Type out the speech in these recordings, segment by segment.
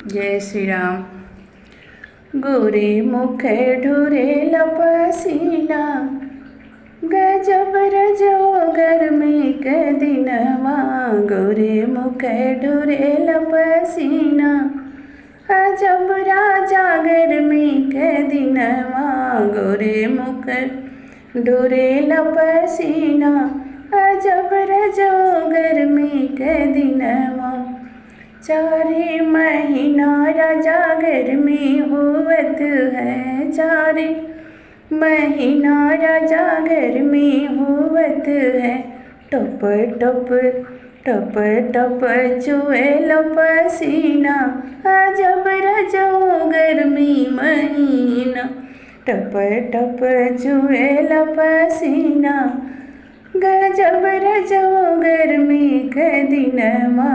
जय श्री राम। गोरे मुख ढुरेल पसीना, गजब रजो गर्मी के दिनवा। गोरे मुख ढुरेल पसीना, अजब राजा गर्मी के दिनवा। गोरे मुख ढुरेल पसीना, अजब रजो गर्मी के दिनवा। चारे महीना राजा गर्मी होवत है, चारे महीना राजा गर्मी होवत है। टप टप टप टप चुएल पसीना, अजब रजो गर्मी महीना। टप टप चुएल पसीना, गजब रजो गर्मी के दिनवा।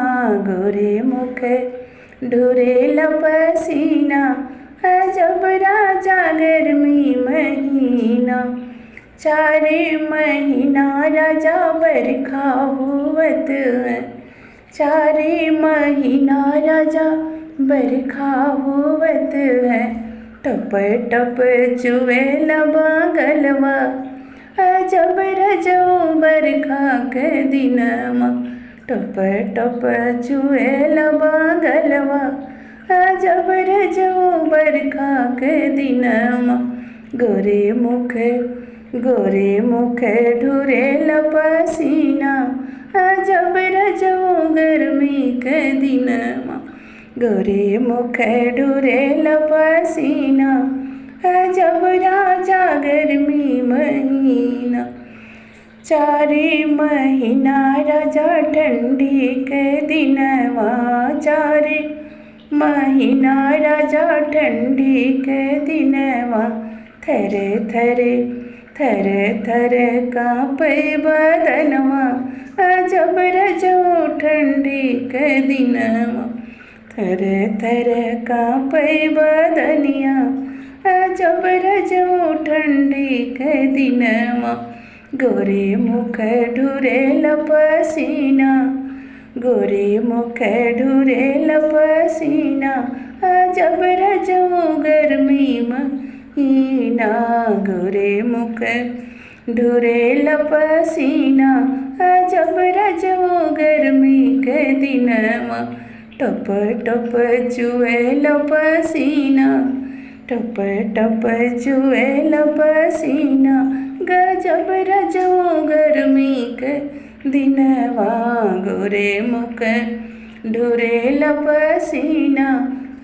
गोरे मुख ढुरेल पसीना, अजब राजा गर्मी महीना। चारे महीना राजा बरखा होवत है, चारे महीना राजा बरखा होवत है। टप टप चुएल बागलवा, अजब रजो बरखा के दिनवा। टप टप चुएल बागलवा, अजब रजो बरखा के दिनवा। गोरे मुख ढुरेल पसीना, अजब रजो गर्मी के दिनवा। गोरे मुख ढुरेल पसीना, अजब राजा गर्मी महीना। चारे महीना राजा ठंडी के दिनवा, चारे महीना राजा ठंडी के दिनवा। थरे थरे थरे थरे कांपे बदनवा, अजब रजो ठंडी के दिनवा। थरे थरे कांपे बदनिया, अजब रजो ठंडी के दिनवा। गोरे मुख ढुरेल पसीना, गोरे मुख ढुरेल पसीना, अजब रजो गर्मी महीना। गोरे मुख ढुरेल पसीना, अजब रजो गर्मी के दिनवा। टप टप चुएल पसीना, टप टप चुएल पसीना, गजब रजो गर्मी के दिनवा। गोरे मुख ढुरेल पसीना,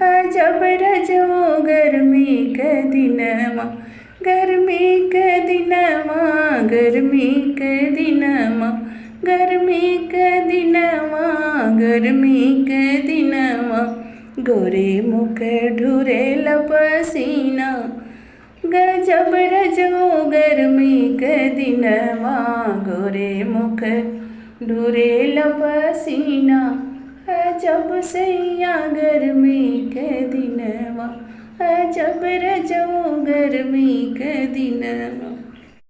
अजब रजो गर्मी के दिनवा। गर्मी के दिनवा, गर्मी के दिनवा, गर्मी के दिनवा, गर्मी के दिनवा। गोरे मुख ढुरेल पसीना, गजब रजो गर्मी के दिनवा। गोरे मुख ढुरेल पसीना, अजब सैया गर्मी के दिनवा। अजब रजो गर्मी के दिनवा।